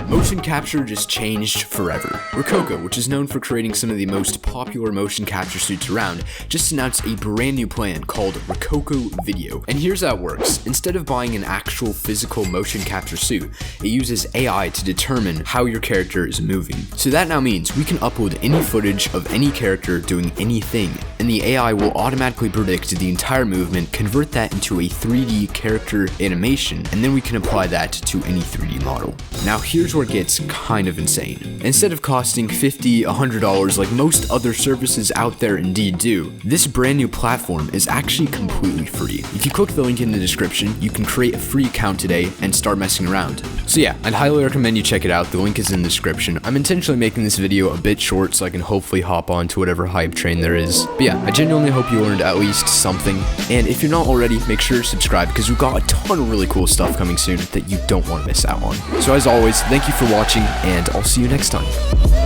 Motion capture just changed forever. Rokoko, which is known for creating some of the most popular motion capture suits around, just announced a brand new plan called Rokoko Video. And here's how it works. Instead of buying an actual physical motion capture suit, it uses AI to determine how your character is moving. So that now means we can upload any footage of any character doing anything, and the AI will automatically predict the entire movement, convert that into a 3D character animation, and then we can apply that to any 3D model. Now here's where it gets kind of insane. Instead of costing $50, $100 like most other services out there indeed do, this brand new platform is actually completely free. If you click the link in the description, you can create a free account today and start messing around. So yeah, I'd highly recommend you check it out. The link is in the description. I'm intentionally making this video a bit short so I can hopefully hop on to whatever hype train there is. But yeah, I genuinely hope you learned at least something. And if you're not already, make sure to subscribe because we've got a ton of really cool stuff coming soon that you don't want to miss out on. So as always, thank you for watching, and I'll see you next time.